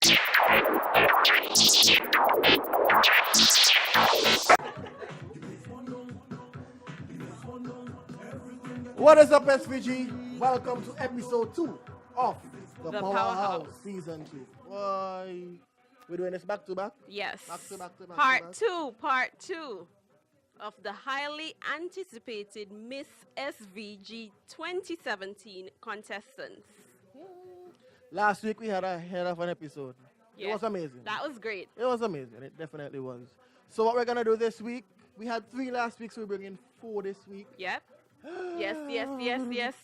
What is up, SVG? Welcome to episode 2 of the Powerhouse Season 2. Why? We're doing this back to back? Yes. Back to back. Part two of the highly anticipated Miss SVG 2017 contestants. Last week we had a hell of an episode. Yes. It was amazing. That was great. It was amazing. It definitely was. So what we're going to do this week, we had 3 last week, so we're bringing 4 this week. Yep. Yes.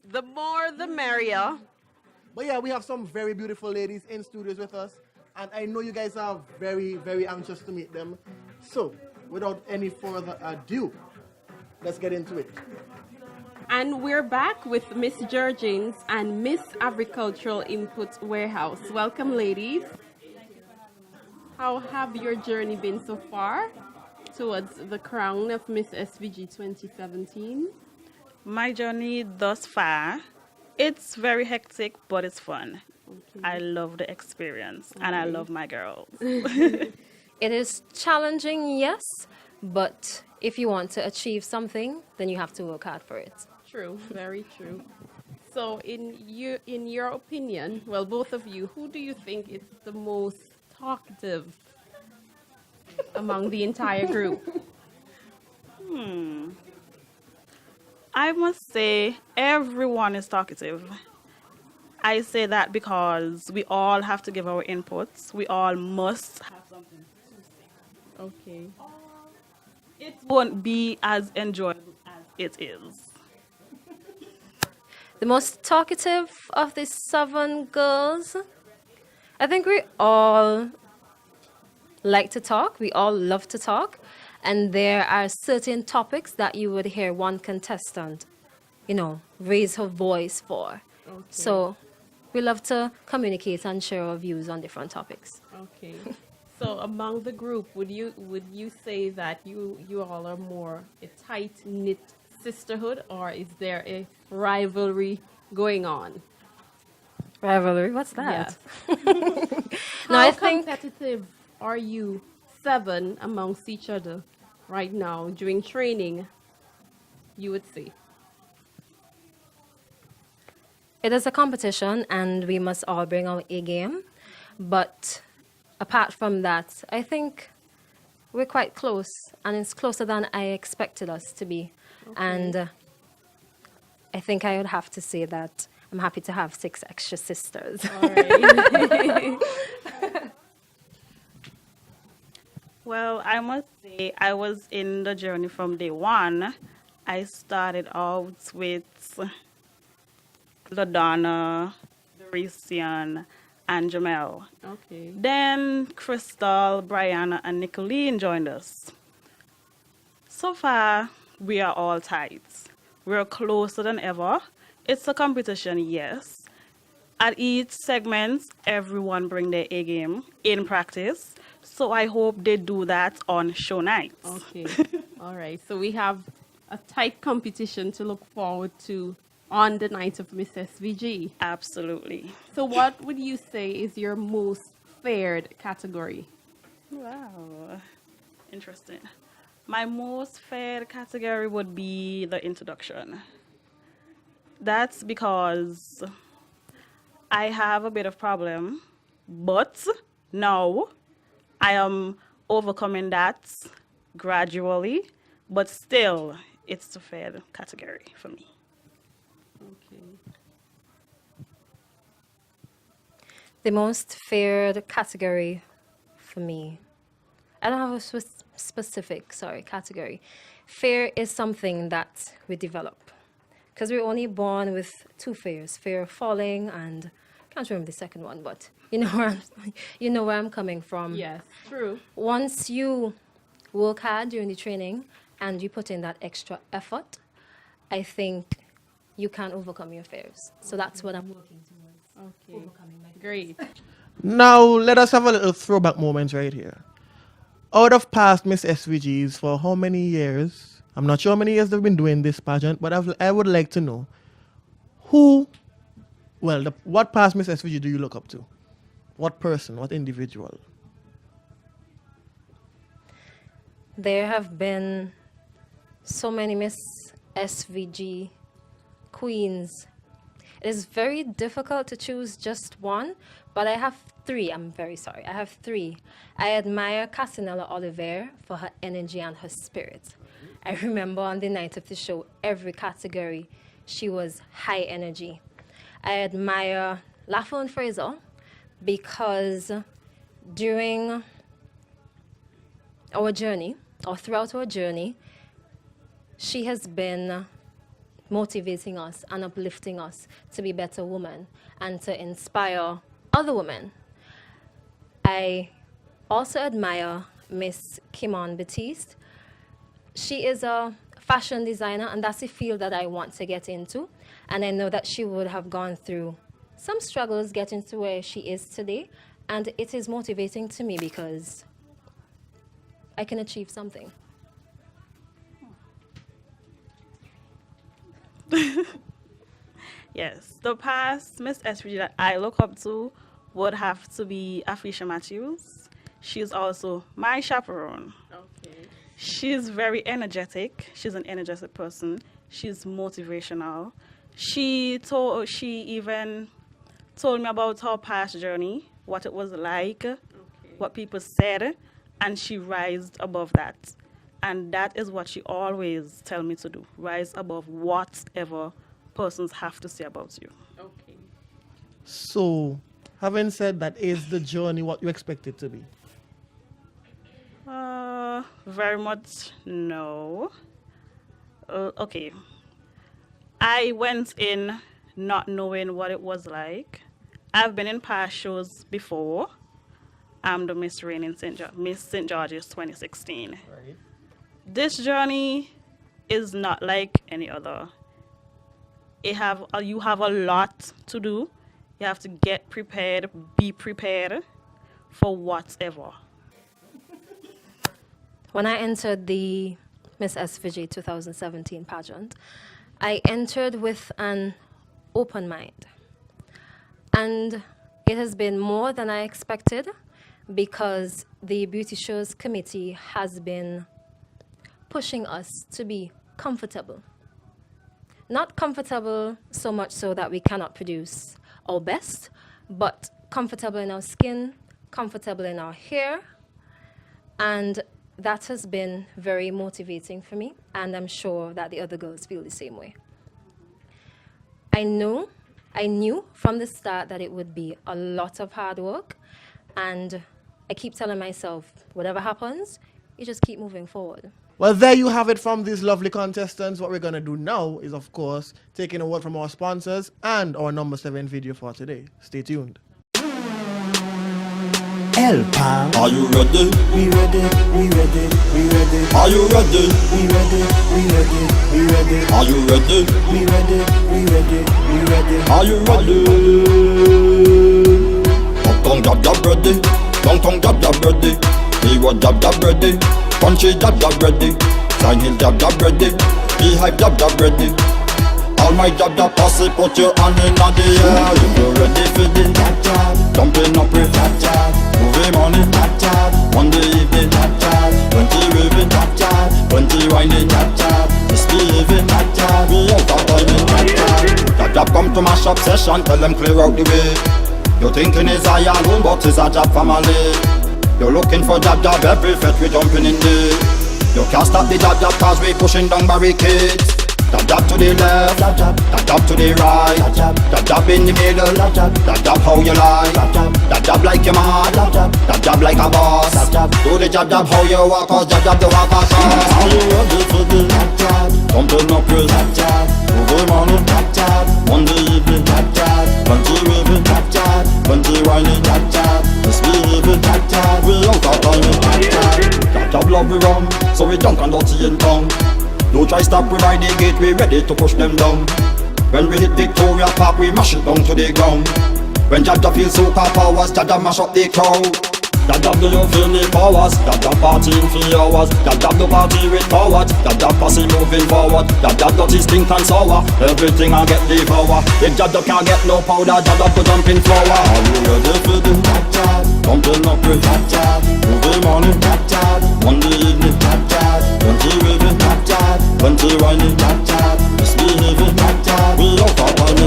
The more, the merrier. But yeah, we have some very beautiful ladies in studios with us. And I know you guys are very, very anxious to meet them. So, without any further ado, let's get into it. And we're back with Miss Georgines and Miss Agricultural Input Warehouse. Welcome, ladies. How have your journey been so far towards the crown of Miss SVG 2017? My journey thus far, it's very hectic, but it's fun. Okay. I love the experience, and I love my girls. It is challenging, yes, but if you want to achieve something, then you have to work hard for it. True, very true. So, in your opinion, well, both of you, who do you think is the most talkative among the entire group? I must say, everyone is talkative. I say that because we all have to give our inputs. We all must have something to say. Okay. It won't be as enjoyable as it is. The most talkative of the 7 girls, I think we all like to talk. We all love to talk. And there are certain topics that you would hear one contestant, raise her voice for. Okay. So we love to communicate and share our views on different topics. Okay. So among the group, would you say that you all are more a tight-knit sisterhood, or is there a rivalry going on? Rivalry? What's that? Yes. No, How I think competitive are you 7 amongst each other right now during training, you would say? it is a competition and we must all bring our A game. But apart from that, I think we're quite close, and it's closer than I expected us to be. Okay. And I think I would have to say that I'm happy to have 6 extra sisters. All right. Well, I must say I was in the journey from day one. I started out with LaDonna, Dorisian, and Jamel. Okay. Then Crystal, Brianna, and Nicolene joined us. So far, we are all tight. We're closer than ever. It's a competition, yes. At each segment, everyone bring their A game in practice. So I hope they do that on show nights. Okay. All right. So we have a tight competition to look forward to on the night of Miss SVG. Absolutely. So what would you say is your most feared category? Wow. Interesting. My most feared category would be the introduction. That's because I have a bit of problem, but now I am overcoming that gradually, but still it's the feared category for me. Okay. The most feared category for me, I don't have a specific category. Fear is something that we develop. Because we're only born with 2 fears, fear of falling and I can't remember the second one, but you know where I'm coming from. Yes, true. Once you work hard during the training and you put in that extra effort, I think you can overcome your fears. So that's what I'm working towards. Okay. Overcoming my fears. Great. Now, let us have a little throwback moment right here. Out of past Miss SVGs for how many years? I'm not sure how many years they've been doing this pageant, but I would like to know what past Miss SVG do you look up to? What person? What individual? There have been so many Miss SVG queens. It is very difficult to choose just one, but I have three. I'm very sorry. I have three. I admire Casanella Oliver for her energy and her spirit. I remember on the night of the show, every category, she was high energy. I admire Lafone Fraser because during our journey, or throughout our journey, she has been motivating us and uplifting us to be better women and to inspire other women. I also admire Miss Kimon Batiste. She is a fashion designer, and that's a field that I want to get into. And I know that she would have gone through some struggles getting to where she is today. And it is motivating to me because I can achieve something. Yes, the past Miss SVG that I look up to would have to be Afisha Matthews. She's also my chaperone. Okay. She's very energetic. She's an energetic person. She's motivational. She even told me about her past journey, what it was like, what people said, and she rised above that. And that is what she always tell me to do, rise above whatever persons have to say about you. Okay. So, having said that, is the journey what you expect it to be? Very much no. Okay. I went in not knowing what it was like. I've been in past shows before. I'm the Miss Reigning Miss St. George's 2016. Right. This journey is not like any other. You have a lot to do. You have to get prepared, be prepared for whatever. When I entered the Miss SVG 2017 pageant, I entered with an open mind. And it has been more than I expected because the Beauty Shows Committee has been pushing us to be comfortable. Not comfortable so much so that we cannot produce our best, but comfortable in our skin, comfortable in our hair, and that has been very motivating for me, and I'm sure that the other girls feel the same way. I knew from the start that it would be a lot of hard work, and I keep telling myself, whatever happens, you just keep moving forward. Well, there you have it from these lovely contestants. What we're going to do now is, of course, taking a word from our sponsors and our number 7 video for today. Stay tuned. El Pam. Are you ready? We ready, we ready, we ready. Are you ready? We ready, we ready, we ready. Are you ready? We ready, we ready, we ready. Are you ready? Up tongue jab jab ready, down tongue jab jab ready. Leeward jab jab ready, punchy jab jab ready. Side heel jab jab ready, beehive jab jab ready. All my jab jab pass it, put your hand in the air. If you're ready for the Jab jab, jumping up with jab jab, movie morning, jab jab, Monday evening, jab jab, 20 raving, jab jab, 20 whining, jab jab, misbehaving, jab jab, we out of timing. Jab jab come to mash up session, tell them clear out the way. You're thinking it's a alone, but it's a jab family. You're looking for jab jab, every fet we jumping in there. You can't stop the jab jab cause we pushing down barricades. Jab jab to the left, jab jab, jab jab to the right, jab jab, jab jab in the middle, jab jab, jab jab how you like, jab jab, jab jab like you're mad, jab jab, jab jab like a boss, jab jab. do the jab jab how you walk, cause jab jab don't have a cause. Are you ready for the Jab jab, jumping up with jab jab, movie morning, jab jab, Monday evening, jab jab, 20 raving, jab jab, 20 whining, jab jab, misbehaving, jab jab, we out of timing. jab Jab jab love we run, so we dunk and dirty in town. Don't try stop, we ride the gate, we ready to push them down. When we hit Victoria Park, we mash it down to the ground. When jab jab feels so powers, jab jab mash up the crowd. Jab do you feel the powers? Jab party in 3 hours. Jab do party with power. Jab posse moving forward. Jab dirty stink and sour. Everything I get devour. If Jab can't get no powder, Jab to jump in flour. Are you ready for the jab? Jumping up with jab. Movie morning jab. Monday evening jab. 20 raving jab. 20 whining jab. Misbehaving jab. We don't talk about it.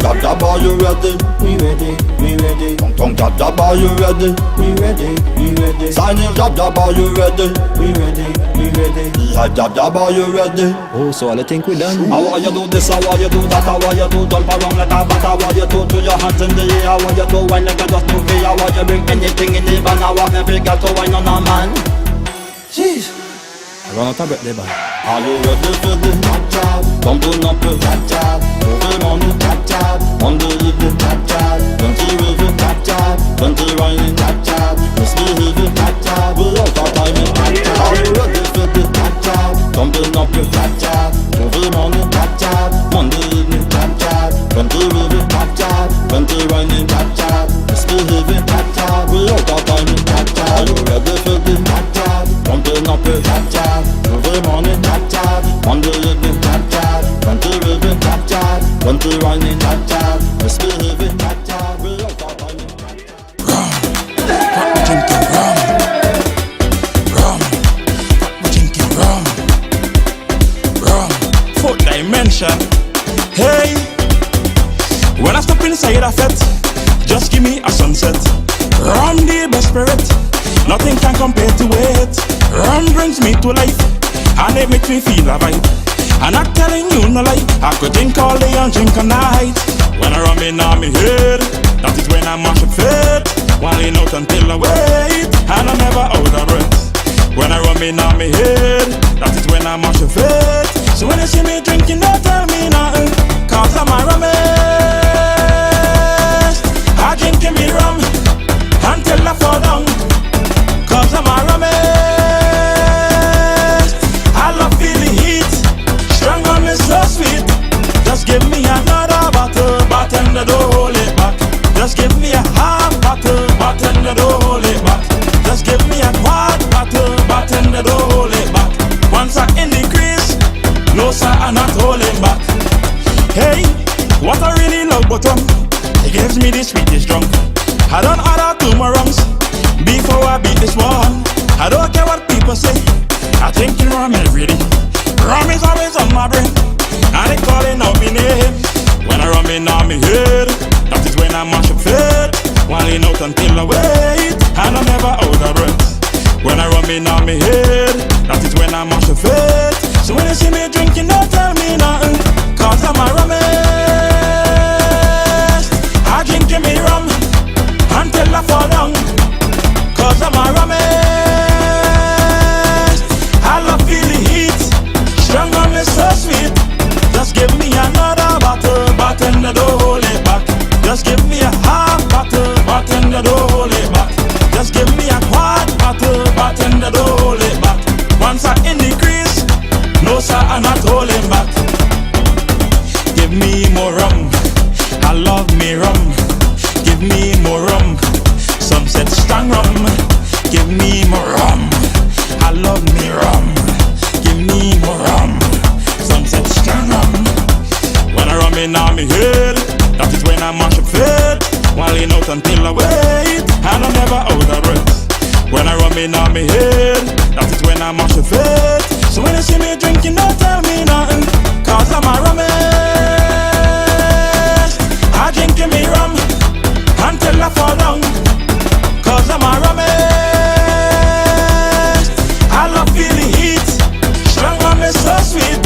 Tongue jab, are you ready? We ready, we ready. Tongue jab, are you ready? We ready, we ready. Signing jab, are you ready? We ready, we ready. Jab, are you ready? Oh, so I think we done. How you do this, how you do that, how you do jump around like a bat, how you do to your hands in the air, how you do wine like a just to be, how you bring anything in the van, how every girl to wine on a man. Jeez. I run out of breath there, man. Are you ready for the jab? Jumping up with jab. Moving morning jab. Monday evening jab. 20 raving jab. 20 whining jab. Misbehaving jab. We out of timing. Are you ready for the jab? Jumping up with jab. Moving morning jab. Monday evening jab. 20 raving jab. 20 whining jab. Misbehaving jab. We out of timing. Are you ready for the jab? Jumping up with jab. Moving morning jab. Monday evening jab. 20 raving jab. 20 whining jab. Misbehaving jab. We out of timing. We're drinking rum, rum. We're drinking rum, rum. Fourth dimension. Hey, when I step inside a fete, just give me a sunset. Rum the best spirit, nothing can compare to it. Rum brings me to life, and it makes me feel alive. I'm not telling you no lie, I could drink all day and drink all night. When I rum in on me head, that is when I mash up fit. Whiling out until I wait, and I'm never out of breath. When I rum in on me head, that is when I mash up fit. So when you see me drinking, don't tell me nothing, cause I'm a rummist. I drinking me rum until I fall down, cause I'm a rummist. I love feeling heat, strong rum is so sweet. Just give me another bottle, bartender don't hold it back. Just give me a half bottle, bartender don't hold it back. Just give me a quart bottle, bartender don't hold it back. Once I in the crease, no sir, I'm not holding back. Hey, what I really love about rum, it gives me the sweetest drunk. I don't order 2 more rums before I beat this one. I don't care what people say, I drink rum every day. Rum is always on my brain, and they calling out me name. When I rum in on me head, that is when I mash up fit. Whiling out until I wait, and I'm never out of breath. When I rum in on me head, that is when I mash up fit. So when you see me drinking, don't tell me nothing, cause I'm a rummist. I drink me rum until I fall down, cause I'm a rummist. I love feeling heat, strong rum is so sweet. Just give me another bottle, bartender don't hold it back. Just give me a half bottle, bartender don't hold it back. Just give me a quart bottle, bartender don't hold it back. Once I in the crease, no sir, I'm not holding back. Give me more rum, I love me rum. Give me more rum, some said strong rum. Give me more rum, I love me rum. Give me more rum, some said strong rum. When I rum in on me head, that is when I mash up fit. Whiling out until I wait, and I'm never out of breath. When I rum in on me head, that is when I mash up fit. So when you see me drinking, don't tell me nothing, cause I'm a rummist. I drink me rum until I fall down, cause I'm a rummist. I love feeling heat, strong rum is so sweet.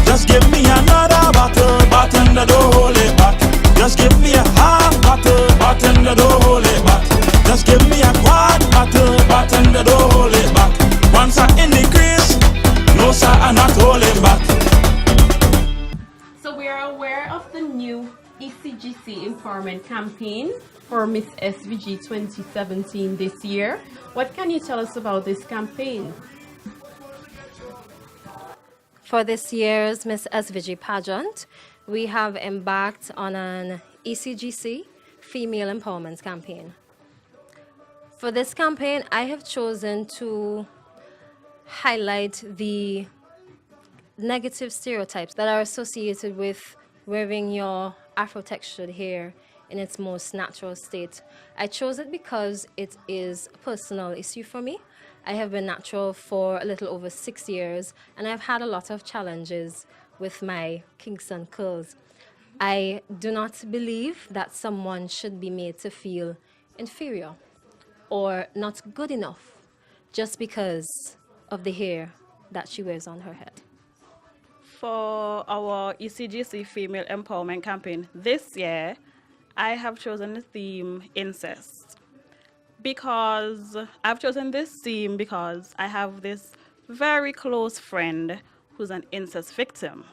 Just give me another bottle, bartender don't hold it back. Just give me a half bottle, bartender don't hold it back. Just give me a quart bottle, bartender don't hold it back. Once I in the crease, no sir, I'm not holding back. So we are aware of the new ECGC Empowerment Campaign for Miss SVG 2017 this year. What can you tell us about this campaign? For this year's Miss SVG pageant, we have embarked on an ECGC Female Empowerment Campaign. For this campaign, I have chosen to highlight the negative stereotypes that are associated with wearing your Afro-textured hair in its most natural state. I chose it because it is a personal issue for me. I have been natural for a little over 6 years, and I've had a lot of challenges with my Kingston curls. I do not believe that someone should be made to feel inferior or not good enough just because of the hair that she wears on her head. For our ECGC Female Empowerment Campaign this year, I have chosen the theme incest. Because I've chosen this theme because I have this very close friend who's an incest victim.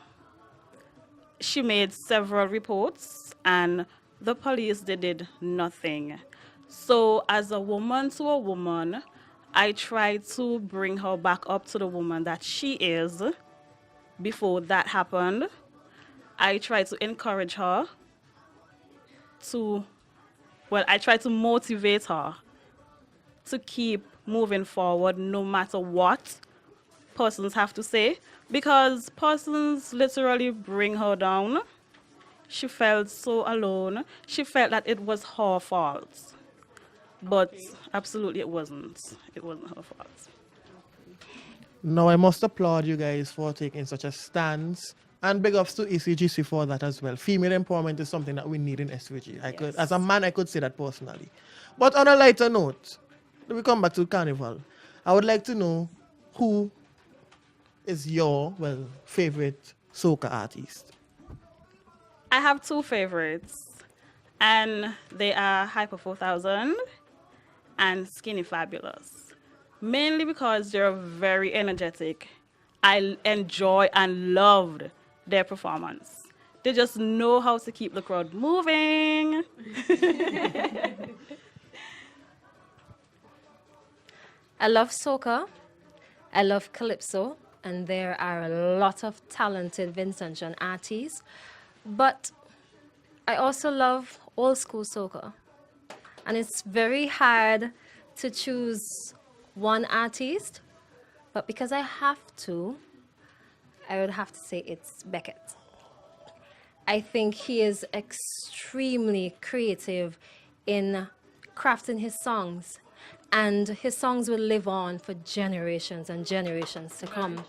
She made several reports and the police did nothing. So as a woman to a woman, I tried to bring her back up to the woman that she is before that happened. I tried to encourage her I tried to motivate her to keep moving forward no matter what persons have to say, because persons literally bring her down. She felt so alone. She felt that it was her fault. But absolutely it wasn't. It wasn't her fault. Now, I must applaud you guys for taking such a stance, and big ups to ECGC for that as well. Female empowerment is something that we need in SVG. As a man, I could say that personally. But on a lighter note, when we come back to Carnival, I would like to know who is your, favorite soca artist? I have two favorites, and they are Hyper 4000 and Skinny Fabulous. Mainly because they're very energetic. I enjoy and loved their performance. They just know how to keep the crowd moving. I love soca, I love calypso, and there are a lot of talented Vincentian artists, but I also love old school soca. And it's very hard to choose one artist, but because I have to, I would have to say it's Beckett. I think he is extremely creative in crafting his songs, and his songs will live on for generations and generations to come.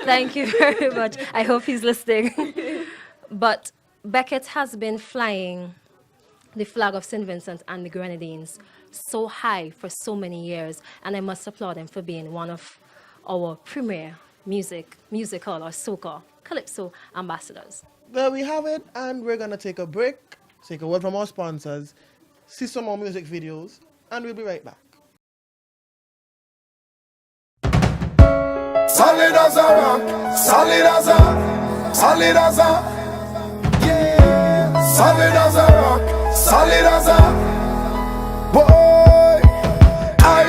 Thank you very much. I hope he's listening. But Beckett has been flying the flag of St. Vincent and the Grenadines so high for so many years, and I must applaud him for being one of our premier musical or soca, calypso ambassadors. There we have it, and we're gonna take a break, take a word from our sponsors, see some more music videos, and we'll be right back. Solid as a rock, solid as a, yeah. Solid as a rock, solid as a, boy. I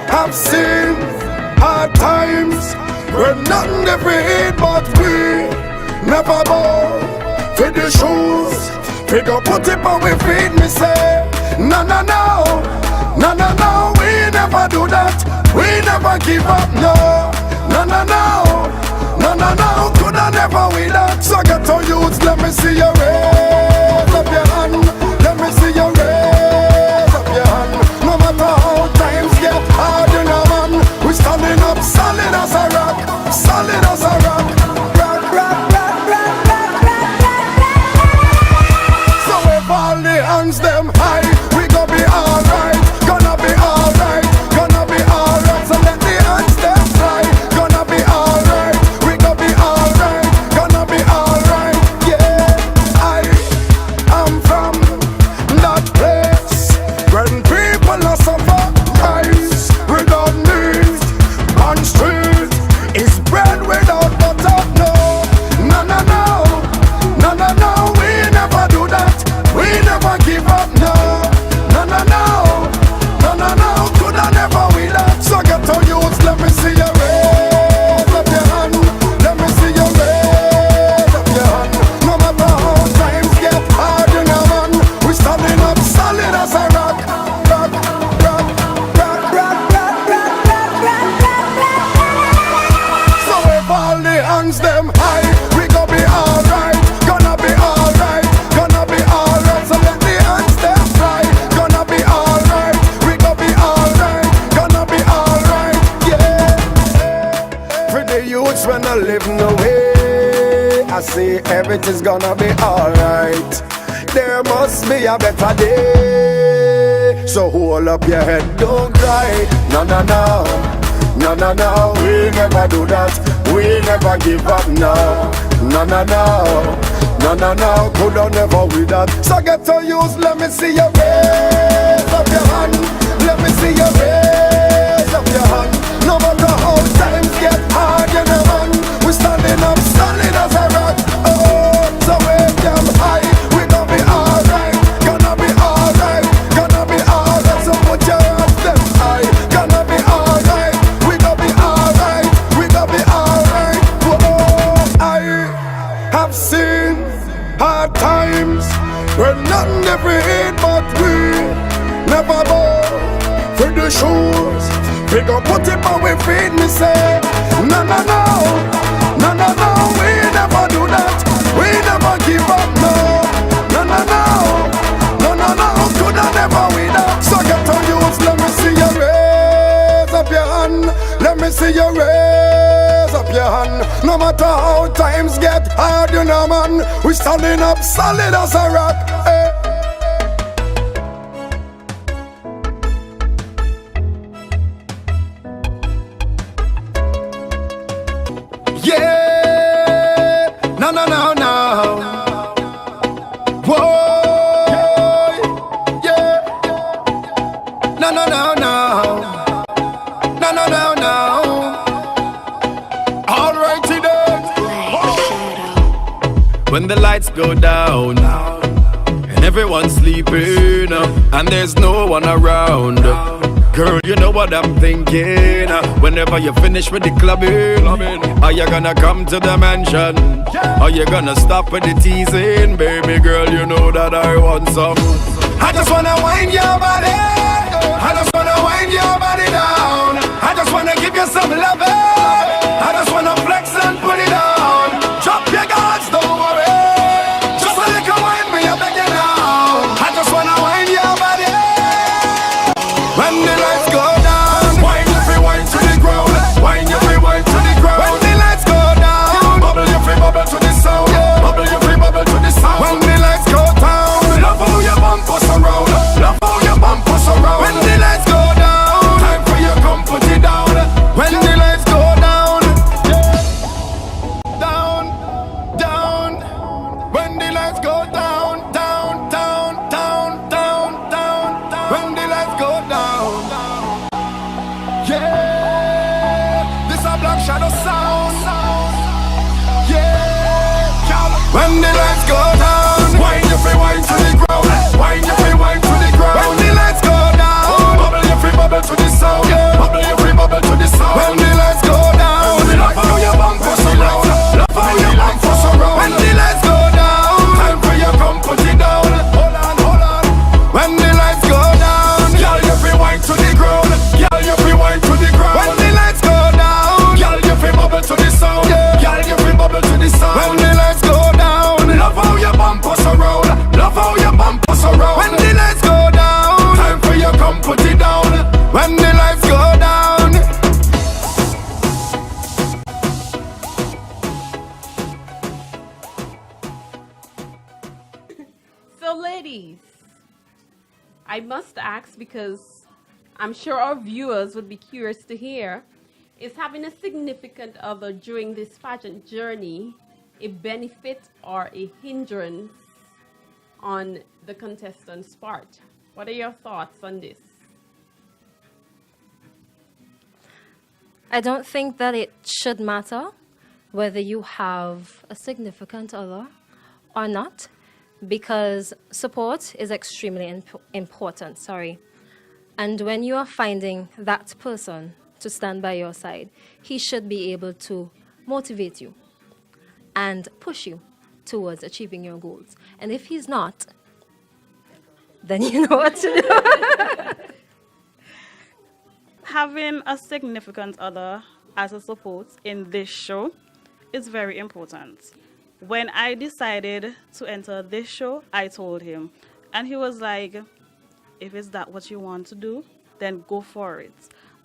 have seen hard times where nothing they breed, but we never bow to the shoes. We go put it on we feet, me say, no, no, no, no, no, no. We never do that, we never give up, no. No, no, no, no, no, no, could I never with that? So get to youths, let me see you raise up your hand. Let me see you raise up your hand. No matter how times get hard, you know, man, we standing up solid as a rock, solid as a rock. Rock, rock, rock, rock, rock, rock, rock, rock. So if all the hands them high, we gonna be alright, gonna be alright, gonna be alright. So let the hands them fly. Gonna be alright, we gonna be alright, gonna be alright, yeah. everything's gonna be alright. There must be a better day. So hold up your head, don't cry. No, no, no. No, no, no, we never do that. We never give up, no. No, no, no. No, no, no, coulda never with that. So get to use, let me see you raise up your hand. Let me see you raise up your hand. No matter how times get hard, you know, man, we standing up solid as a rock. Oh, so wave them high. We gonna be alright. Gonna be alright. Gonna be alright. So put your hands them high. Gonna be alright. We gonna be alright. We gonna be alright. Whoa, I have seen hard times when nothing ever hit, but we never bow for the shoes. We gon' put it on we feet, me say. No, no, no, no, no, no, we never do that. We never give up, no. No, no, no, no, no, no, coulda never we that. So get on youths, let me see you raise up your hand. Let me see you raise up your hand. No matter how times get hard, you know, man, we standing up solid as a rock. Hey. Yeah, no, no, no, no. Whoa, yeah. No, no, no, no. No, no, no, no. Alrighty then. When the lights go down and everyone's sleeping and there's no one around, girl, you know what I'm thinking. Whenever you finish with the clubbing, are you gonna come to the mansion? Are you gonna stop with the teasing? Baby girl, you know that I want some. I just wanna wind your body. I just wanna wind your body down. I just wanna give you some loving. I just wanna flex and put it on. Drop your guards, don't worry. Just a little wind me, I beg you now. I just wanna wind your body. When the lights go down, wind your free wind to the ground. Wind your free wind to the ground. When the lights go down, bubble your free bubble to the sound. Bubble your free bubble to the sound. When the lights go down, love how your bump us around. Love how your bump us around. When the lights go down, time for you come put it down. When the lights go down, down, down. When the lights go down, down, down, down, down, down, down. When the lights go down, yeah. This a Black Shadow sound. Yeah, y'all. When the lights go down, wind your free wind to the ground. Wind your free wind to the ground. When the lights go down, bubble your free bubble to the sound. Bubble your free bubble to the sound. When the lights go down, love how your bump us around. Love how your bump us around. When the lights go down, time for you come put it down. Hold on, hold on. When the lights go down, girl you free wind to the ground. Girl you free wind to the ground. When the lights go down, girl you free bubble to the sound. Girl you free bubble to the sound. When the lights go down, love how your bump us around. Love how your bump us around. When the lights go down, time for you come put it down. When the lights go down. So, ladies, I must ask because I'm sure our viewers would be curious to hear, is having a significant other during this pageant journey a benefit or a hindrance on the contestants' part? What are your thoughts on this? I don't think that it should matter whether you have a significant other or not, because support is extremely important, And when you are finding that person to stand by your side, he should be able to motivate you and push you towards achieving your goals. And if he's not, then you know what to do. Having a significant other as a support in this show is very important. When I decided to enter this show, I told him, and he was like, if it's that what you want to do, then go for it.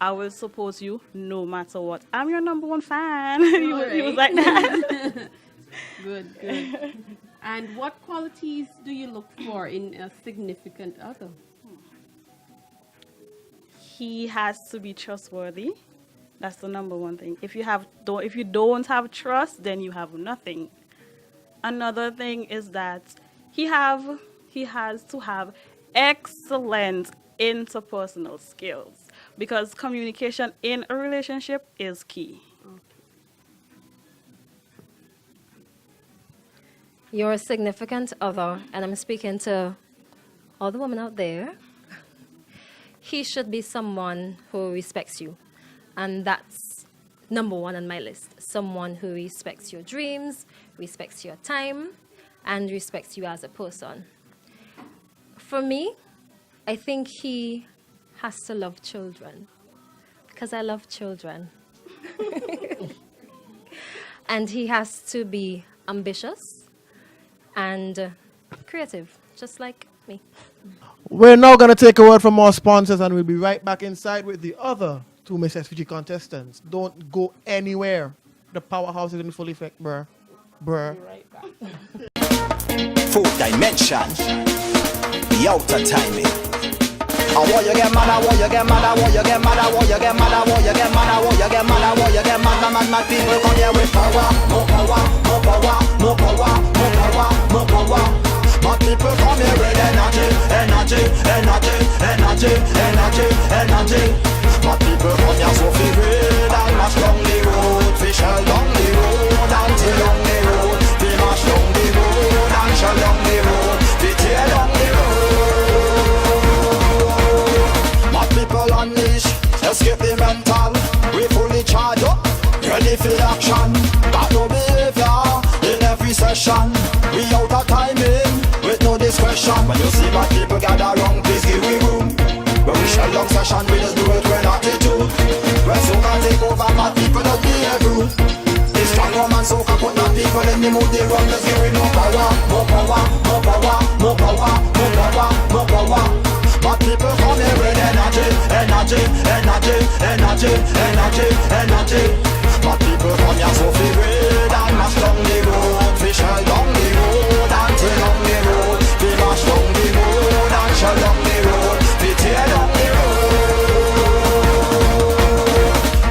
I will support you no matter what. I'm your #1 fan. He was like that. Good, good. And what qualities do you look for in a significant other? He has to be trustworthy. That's the number one thing. If you don't have trust, then you have nothing. Another thing is that he has to have excellent interpersonal skills, because communication in a relationship is key. Your significant other, and I'm speaking to all the women out there, he should be someone who respects you. And that's number one on my list. Someone who respects your dreams, respects your time, and respects you as a person. For me, I think he has to love children, because I love children. And he has to be ambitious and creative, just like me. We're now going to take a word from our sponsors, and we'll be right back inside with the other two Miss SVG contestants. Don't go anywhere. The powerhouse is in full effect, bruh. Bruh. Full dimension, the outer timing. I want you get mad, I want you get mad, I want you get mad, I want you get mad, I want you get mad, I want you get mad, I want you get mad, mad people come here with power, more power, more power, more power, more power, more power. Mad people come here with energy, energy, energy, energy, energy, energy. Mad people come here so feel red and mash down the road, fish shell down the road, and till down the road, we mash down the road, and shell down the road, we tear down the road. Mad people unleash, escape the mental, we fully charge up, ready for action. Got no behavior in every session, we out of timing with no discretion. When you see my people gather round, please give we room. When we shell down session, we just do it with attitude. When soca take over, my people don't behave rude. This strong woman soca put my people in the mood. They run, let's give we more power, more power, more power, more power, more power, more power. My people come here with energy, energy, energy, energy, energy, energy. My people come here so feel red and mash down the road, we shell down the road and tear down the road, we mash down the road and shell down the road, we tear down the road.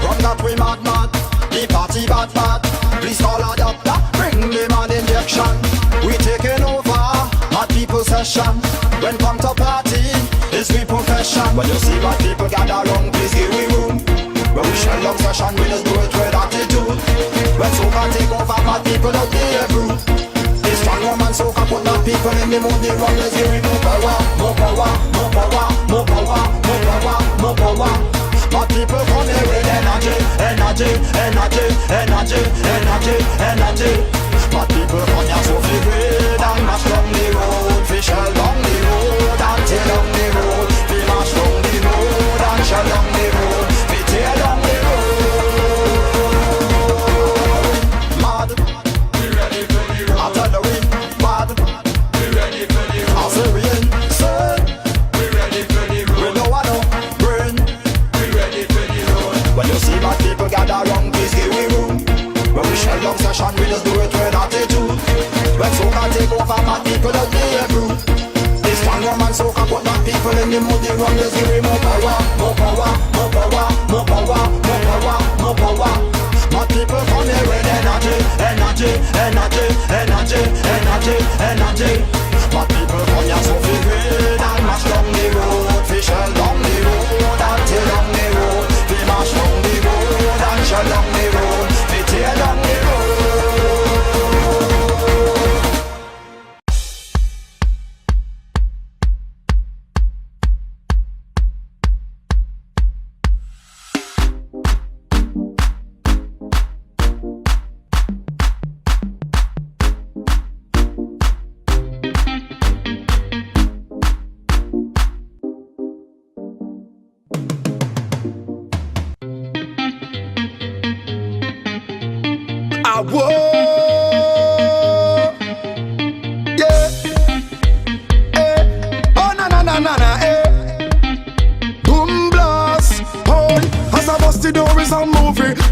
Run that we mad mad, the party bad bad. Please call a doctor, bring the mad injection. We taking over, mad people session. When come to party, it's we profession. When you see mad people gather round, please give we room. When we shell down session, we just do it with attitude. When soca take over, mad people don't behave rude. This strong woman soca put mad people in the mood. They run, let's give we more power, more power, more power, more power, more power, more power. Mad people come here with energy, energy, energy, energy, energy, energy. Mad people come here so feel red and mash down the road, we shell down the road and tear down the road, we mash down the road and shell down the road, we tear down the road. Mad, we ready for the road. Artillery, bad, we ready for the road. Assyrian, sir, we ready for the road. We know I know, brain, we ready for the road. When you see bad people gather round, please give we room. When we shell down session, we just do it with attitude. When soca take over, mad people don't behave rude. This strong woman soca put mad people in the mood. They run, let's give we more power, more power, more power, more power, more power, more power. Mad people come here with energy, energy, energy, energy, energy, energy. Mad people come here so feel red and mash down the road, we shell down the road and tear down the road, we mash down the road and shell down the road, we tear down the road.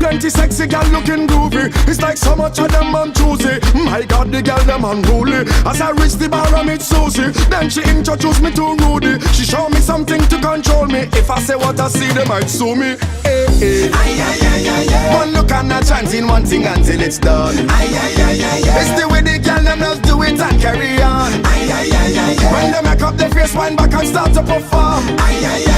plenty sexy gal looking groovy. It's like so much of them I'm choosy. My God, the gal them unruly. As I reach the bar, I meet Susie. Then she introduced me to Rudy. She showed me something to control me. If I say what I see, they might sue me. Hey, hey. One look and a chance in one thing until it's done. It's the way the gal them just do it and carry on. When they make up their face, wind back and start to perform.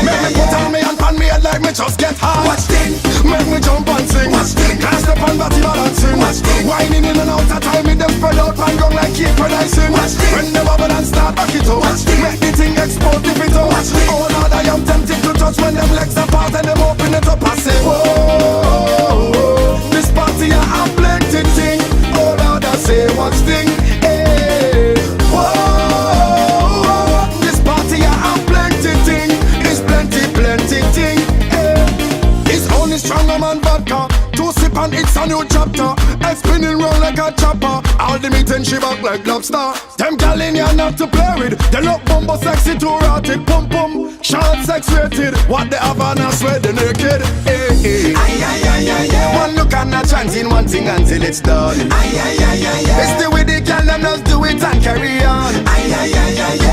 Make me put on me and pan me head like me just get hard. Watch thing. Make me jump and sing. Watch thing. Can't step on body balancing. Watch thing. Whining in and out of time, me them spread out and go like cake when I sing. Watch thing. When they bubble and start back it up. Watch thing. Make the thing explode if it up. Watch thing. Oh Lord, I am tempted to touch when them legs apart and them open it up. I say, whoa, this party a plenty thing. Oh Lord, I say, watch thing. Hey, whoa, this party a plenty thing. It's plenty thing. Hey, it's only stronger man vodka. Two sip and it's a new chapter. Head spinning round like a chopper. All the meat and she back like lobster. Them gal in here not to play with. They look bumbo sexy too rotted. Pum pum, short sex rated. What they have on us sweat the naked. Hey, hey. One look and a chance in one thing until it's done. It's the way the gal them just do it and carry on.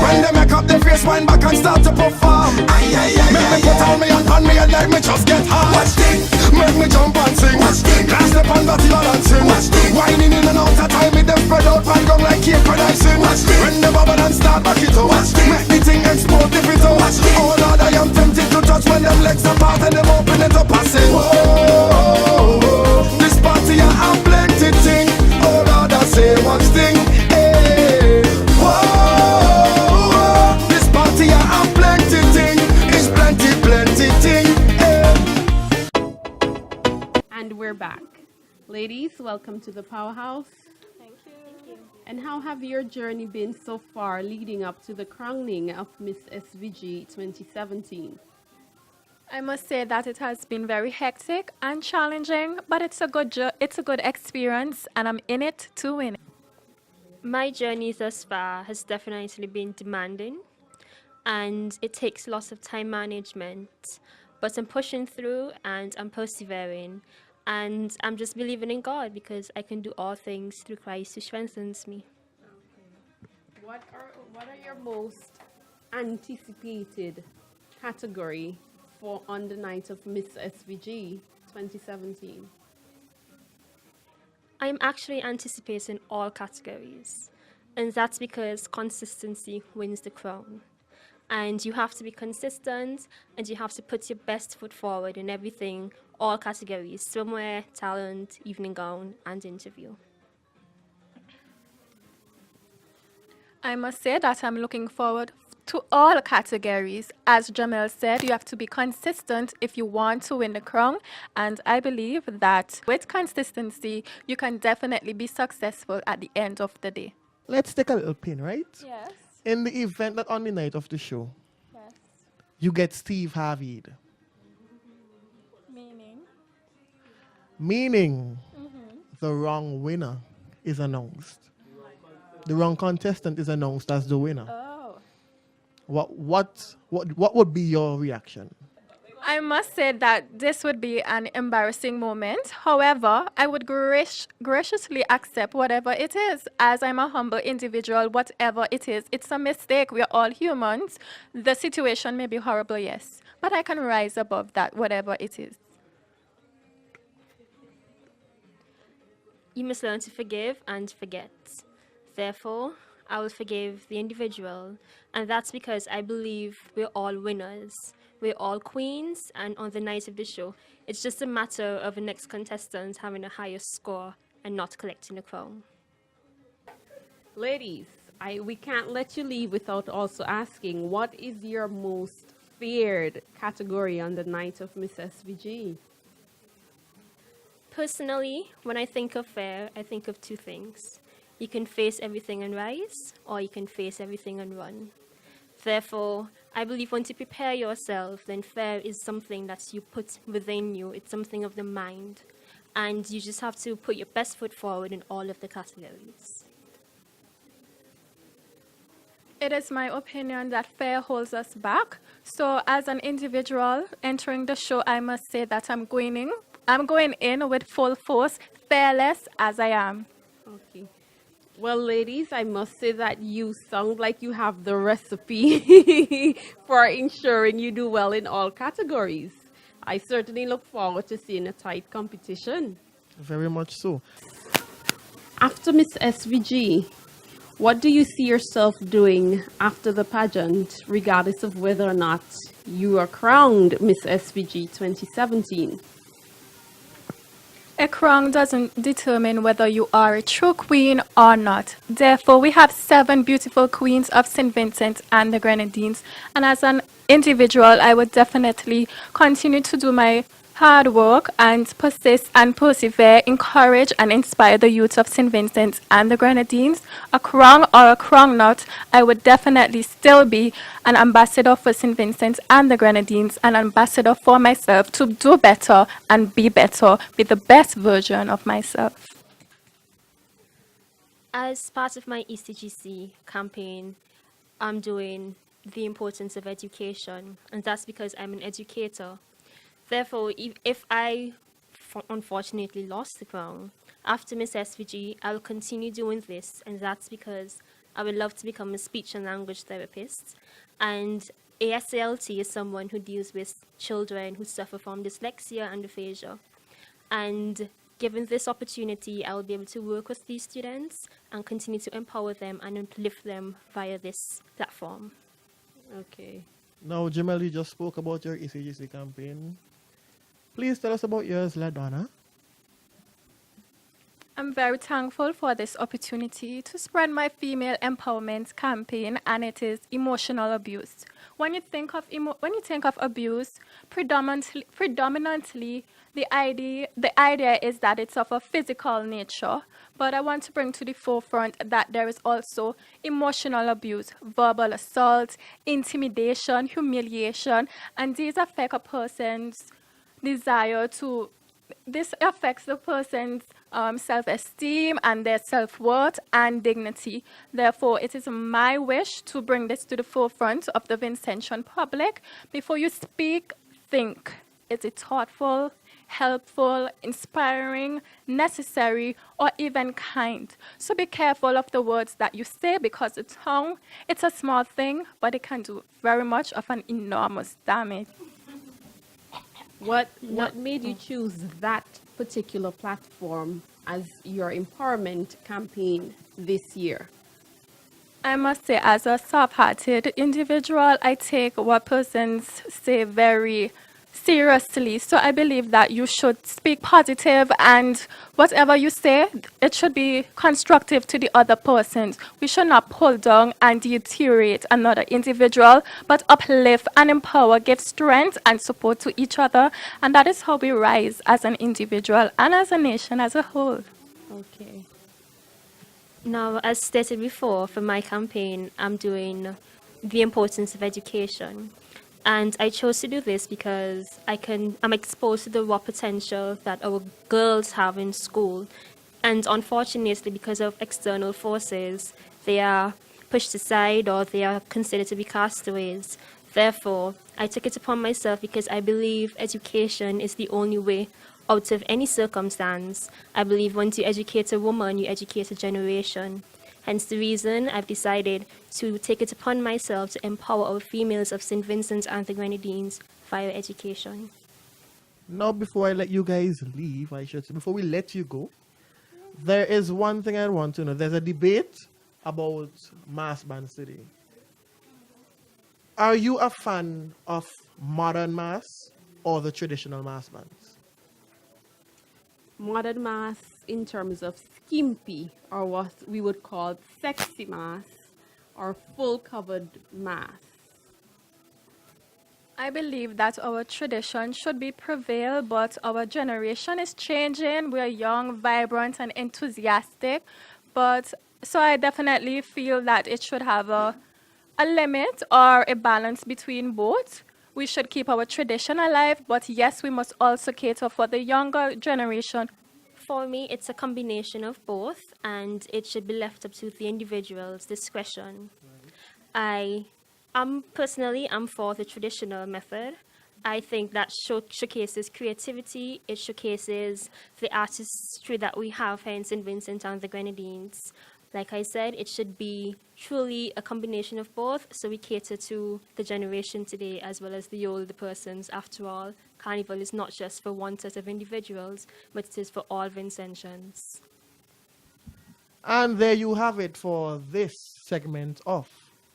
When they make up their face, wind back and start to perform. Make me put on me and pan me head like me just get hard. Watch thing. Make me jump and sing. Watch thing. Can't step on body balancing. Watch thing. Whining in and out of time, me them spread out and go like cake when I sing. Watch thing. When they bubble and start back it up. Watch thing. Make the thing explode if it up. Watch thing. Oh Lord, I am tempted to touch when them legs apart and them open it up. I say, whoa, this party a plenty thing. Oh Lord, I say, watch thing. Hey, whoa, this party a plenty thing. It's plenty thing. Hey. And we're back. Ladies, welcome to the Powerhouse. Thank you. And how have your journey been so far leading up to the crowning of Miss SVG 2017? I must say that it has been very hectic and challenging, but it's a good experience, and I'm in it to win it. My journey thus far has definitely been demanding, and it takes lots of time management, but I'm pushing through and I'm persevering, and I'm just believing in God because I can do all things through Christ who strengthens me. What are your most anticipated category for on the night of Miss SVG 2017? I'm actually anticipating all categories, and that's because consistency wins the crown. And you have to be consistent, and you have to put your best foot forward in everything, all categories: swimwear, talent, evening gown, and interview. I must say that I'm looking forward to all categories. As Jamel said, you have to be consistent if you want to win the crown, and I believe that with consistency, you can definitely be successful at the end of the day. Let's take a little pin, right? Yes. In the event that on the night of the show, Yes. you get Steve Harvey. Meaning the wrong winner is announced. The wrong contestant is announced as the winner. Oh. What would be your reaction? I must say that this would be an embarrassing moment. However, I would graciously accept whatever it is, as I'm a humble individual. Whatever it is, it's a mistake. We are all humans. The situation may be horrible, yes, but I can rise above that, whatever it is. You must learn to forgive and forget. Therefore, I will forgive the individual, and that's because I believe we're all winners. We're all queens, and on the night of the show, it's just a matter of the next contestant having a higher score and not collecting a crown. Ladies, we can't let you leave without also asking, what is your most feared category on the night of Miss SVG? Personally, when I think of fair, I think of two things. You can face everything and rise, or you can face everything and run. Therefore, I believe once you prepare yourself, then fair is something that you put within you. It's something of the mind. And you just have to put your best foot forward in all of the categories. It is my opinion that fear holds us back. So as an individual entering the show, I must say that I'm I'm going in with full force, fearless as I am. Okay. Well, ladies, I must say that you sound like you have the recipe for ensuring you do well in all categories. I certainly look forward to seeing a tight competition. Very much so. After Miss SVG, what do you see yourself doing after the pageant, regardless of whether or not you are crowned Miss SVG 2017? A crown doesn't determine whether you are a true queen or not. Therefore, we have 7 beautiful queens of St. Vincent and the Grenadines. And as an individual, I would definitely continue to do my hard work and persist and persevere, encourage and inspire the youth of St. Vincent and the Grenadines. A crown or a crown not, I would definitely still be an ambassador for St. Vincent and the Grenadines, an ambassador for myself to do better and be better, be the best version of myself. As part of my ECGC campaign, I'm doing the importance of education, and that's because I'm an educator. Therefore, if I unfortunately lost the crown, after Miss SVG, I will continue doing this, and that's because I would love to become a speech and language therapist. And ASALT is someone who deals with children who suffer from dyslexia and aphasia. And given this opportunity, I will be able to work with these students and continue to empower them and uplift them via this platform. Okay. Now, Jamel, you just spoke about your ECGC campaign. Please tell us about yours, LaDonna. I'm very thankful for this opportunity to spread my female empowerment campaign, and it is emotional abuse. When you think of abuse, predominantly the idea is that it's of a physical nature. But I want to bring to the forefront that there is also emotional abuse, verbal assault, intimidation, humiliation, and these affect a person's desire to. This affects the person's self-esteem and their self-worth and dignity. Therefore, it is my wish to bring this to the forefront of the Vincentian public. Before you speak, think. Is it thoughtful, helpful, inspiring, necessary, or even kind? So be careful of the words that you say, because the tongue, it's a small thing, but it can do very much of an enormous damage. What made you choose that particular platform as your empowerment campaign this year? I must say, as a soft-hearted individual, I take what persons say very seriously. So I believe that you should speak positive, and whatever you say, it should be constructive to the other persons. We should not pull down and deteriorate another individual, but uplift and empower, give strength and support to each other. And that is how we rise as an individual and as a nation as a whole. Okay. Now, as stated before, for my campaign, I'm doing the importance of education. And I chose to do this because I'm exposed to the raw potential that our girls have in school. And unfortunately, because of external forces, they are pushed aside or they are considered to be castaways. Therefore, I took it upon myself because I believe education is the only way out of any circumstance. I believe once you educate a woman, you educate a generation. Hence the reason I've decided to take it upon myself to empower our females of St. Vincent and the Grenadines via education. Now, before I let you guys leave, before we let you go, there is one thing I want to know. There's a debate about mass bands today. Are you a fan of modern mass or the traditional mass bands? Modern mass in terms of skimpy, or what we would call sexy mass, or full covered mass. I believe that our tradition should be prevail, but our generation is changing. We're young, vibrant, and enthusiastic. But so I definitely feel that it should have a limit or a balance between both. We should keep our tradition alive, but yes, we must also cater for the younger generation. For me, it's a combination of both, and it should be left up to the individual's discretion. I'm for the traditional method. I think that showcases creativity. It showcases the artistry that we have here in St. Vincent and the Grenadines. Like I said, it should be truly a combination of both, so we cater to the generation today as well as the older persons. After all, Carnival is not just for one set of individuals, but it is for all Vincentians. And there you have it for this segment of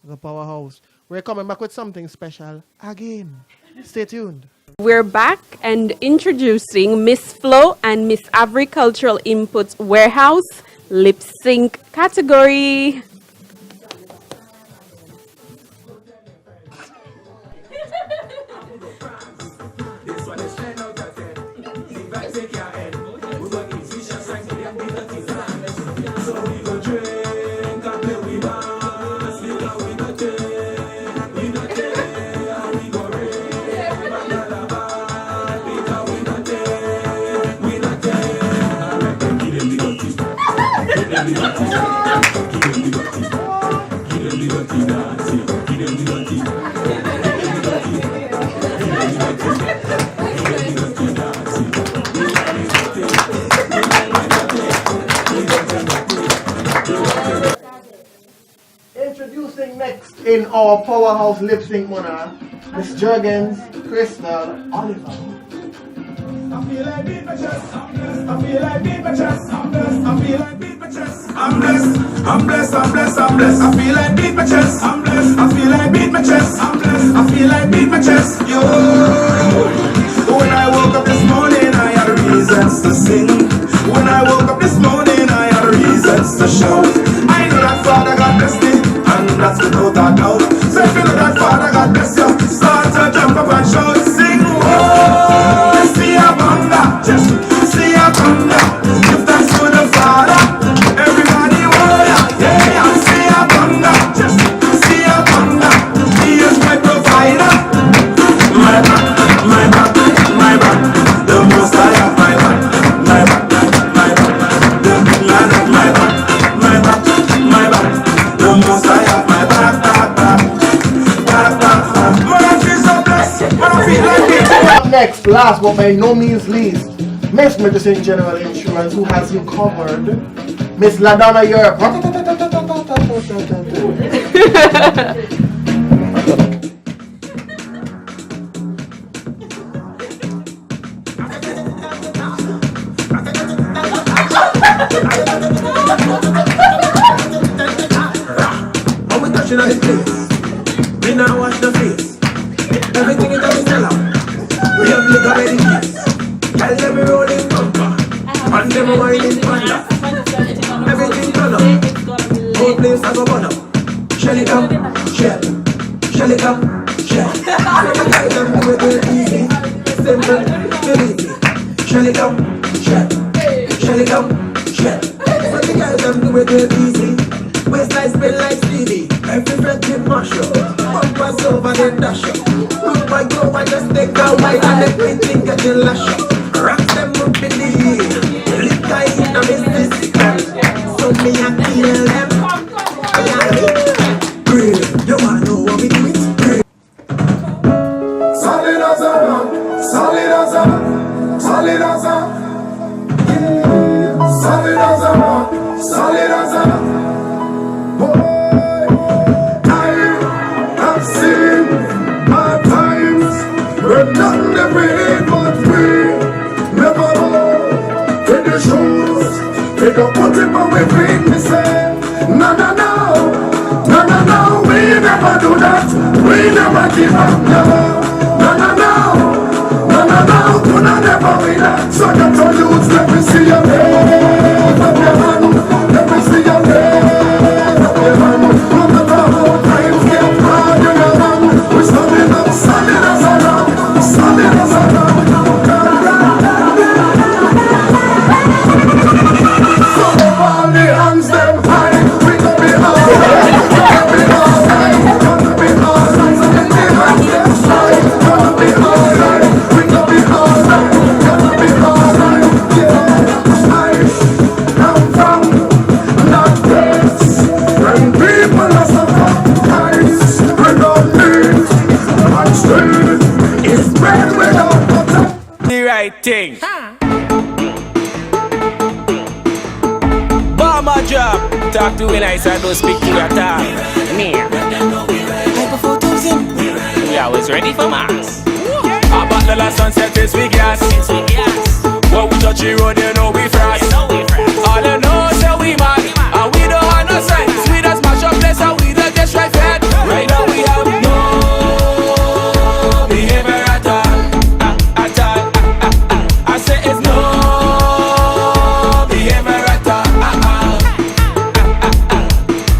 the Powerhouse. We're coming back with something special again. Stay tuned. We're back and introducing Miss Flo and Miss Agricultural Input Warehouse lip sync category. Introducing next in our Powerhouse lip sync monarch, Miss Jurgens, Crystal, Oliver. I feel like beat my chest. I feel like beat my chest. I feel like beat my chest. I'm blessed. I'm blessed. I'm blessed. I'm blessed. I feel like beat my chest. I'm blessed. I feel like beat my chest. I'm blessed. I feel like beat my chest. Yo. When I woke up this morning, I had reasons to sing. When I woke up this morning, I had reasons to shout. I know that Father God bless me, and that's without a doubt. So if you know that Father God bless you, start to jump up and shout, sing. Whoa, see a banga, just see a banga. Give thanks to the Father. Everybody, whoa, yeah, see a banga, just see a banga. He is my provider. My back, my back, my back. The most I have my back, my back, my back. The land of my back, my back, my back. The most I have my back, back, back, back, back, back. Man, I feel so blessed. Man, I feel like it. Up next, last but by no means least, Miss Medicine General Insurance, who has you covered. Miss Ladonna Europe. How we touching on his face? Me now wash the face. Everything is going to sell out. We have liquor ready keys. Tell them we rolling bumper. And them whining panda. Everything done up. Whole place I go burn up. Shell it up, shell. Shell it up, shell. Tell them do it easy. Simple, believe me. Shell it up, shell. Shell it up, shell. Tell them do it easy. Waistline spin like Stevie. Every friend in mash up. Bumpers over then dash up. Look my glow, I just take a white and everything get the lash up. Rock them up in the air. Liquor in the business. So me a kill them. Real, you wanna know what we do it? Real. Solid as a rock, solid as a, solid as a. Solid as a rock, solid as a. I have seen hard times where nothing ever hit, but we never know. Take the shoes, take a put it on my feet, me say, no, no, no, no, no, no, we never do that, we never give up, never, no, no, no, no, no, no, do not ever win that. So that's all you let me see your head, up your hand, let me see your head, up your hand, from the top of times get hard, you know, we solid up, solid as a rock, solid as a rock. So all the hands them high, we gonna be alright, we gonna be alright, gonna be alright, so let the hands them high, gonna be alright, we gonna be alright, gonna be alright, yeah. right thing. Bomber drop. Talk to me nice and don't speak to your tongue. Hyper 4000. We always ready for mass. About the last sunset is we gas. When we touch the road, you know we frost. All you know is that we mad. And we don't have no sense. We just smash up place and we don't just right fed. Right now we have no behavior at all. At all. I say it's no behavior at all.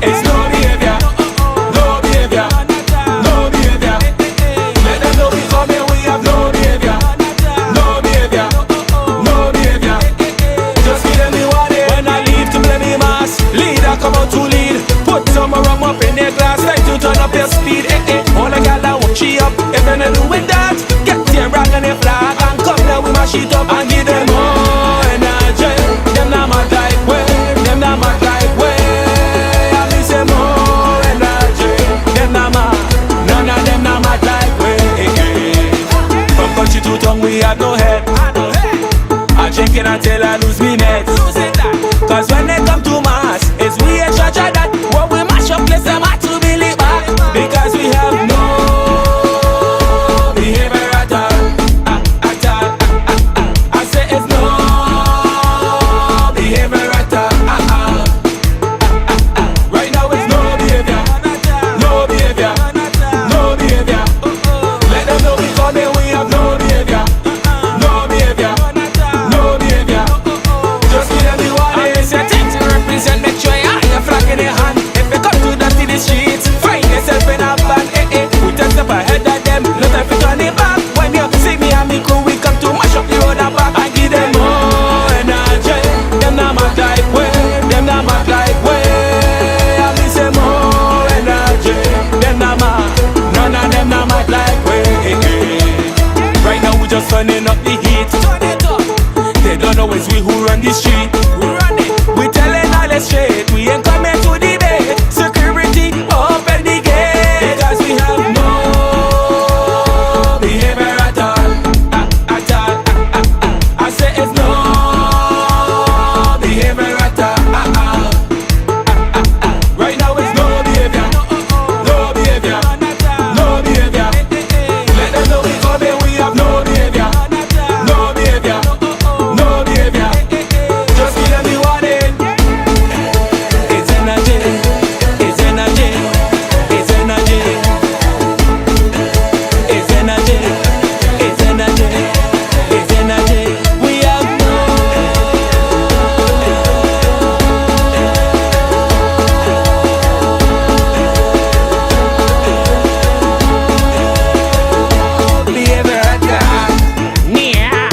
It's no behavior. No behavior. No behavior. Let them know we come here, we have no behavior. No behavior. No behavior. Just give them the warning. When I leave to play me mass, leader come out to lead. Put some rum up in their glass, like to turn up your speed. All the gal that walk she up. If they not doing that, get your rag and your flag and come there with my sheet up and give them more energy. Them not my type way. Them not my type way. I mean say more energy. Them not my, none of them not my type way. From country to tongue we have no head. I drinking until I lose me meds. Cause when they come to mass, it's we a church that when we mash up place them had to be lit back. Because we have no behavior at all. At all. I say it's no behavior at all. Right now it's no behavior. No behavior. No behavior. Let them know we come here, we have no behavior. No behavior. No behavior. Just give them the warning. It's your thing to represent. Make sure you have your flag in your hand. If you come to the streets, find yourself in a band. We just step ahead of them. No time for turning back. When you see me and me crew, we come to mash up the road and back and give them more energy. Them not my type way. Them not my type way. I mean say more energy. Them not my, none of them not my type way. Right now we just turning up the heat. They don't know it's we who run the street. We telling all the straight. We ain't coming to debate. Security, open the gate. Because we have no behavior at all. At all. I say it's no behavior at all. Right now it's no behavior. No behavior. No behavior. Let them know we come here, we have no behavior. No behavior. No behavior. Just give them the warning. It's energy. It's energy. It's energy. It's energy. It's energy. It's energy. We have no behavior at all. Meow.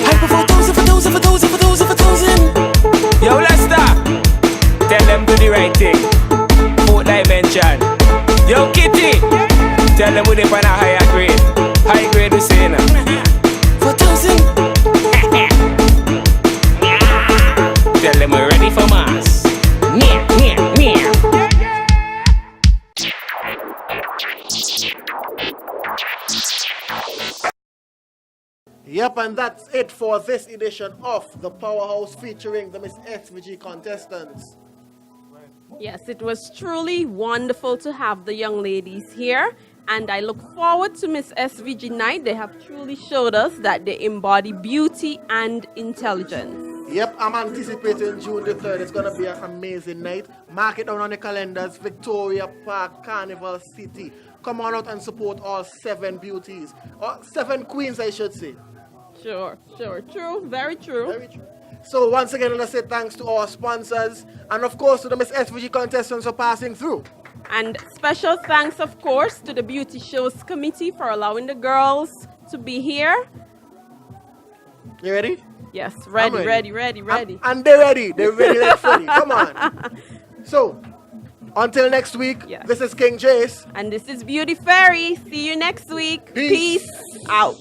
Hyper 4000, 4000. Yo, let's stop. Tell them do the right thing. Fourth dimension. Yo, Kitty. Tell them we dip on a higher grade. High grade we say now. 4000. Tell them we're ready for mass. Meow. Yep, and that's it for this edition of the Powerhouse featuring the Miss SVG contestants. Yes, it was truly wonderful to have the young ladies here, and I look forward to Miss SVG night. They have truly showed us that they embody beauty and intelligence. Yep, I'm anticipating June the 3rd. It's going to be an amazing night. Mark it down on the calendars. Victoria Park, Carnival City. Come on out and support all 7 beauties. Or 7 queens, I should say. Sure. True. Very true. Very true. So once again, let's say thanks to our sponsors. And of course to the Miss SVG contestants for passing through. And special thanks, of course, to the Beauty Shows Committee for allowing the girls to be here. You ready? Yes, ready. And they're ready. They're ready like funny. Come on. So, until next week, this is King Jace. And this is Beautyfairy. See you next week. Peace out.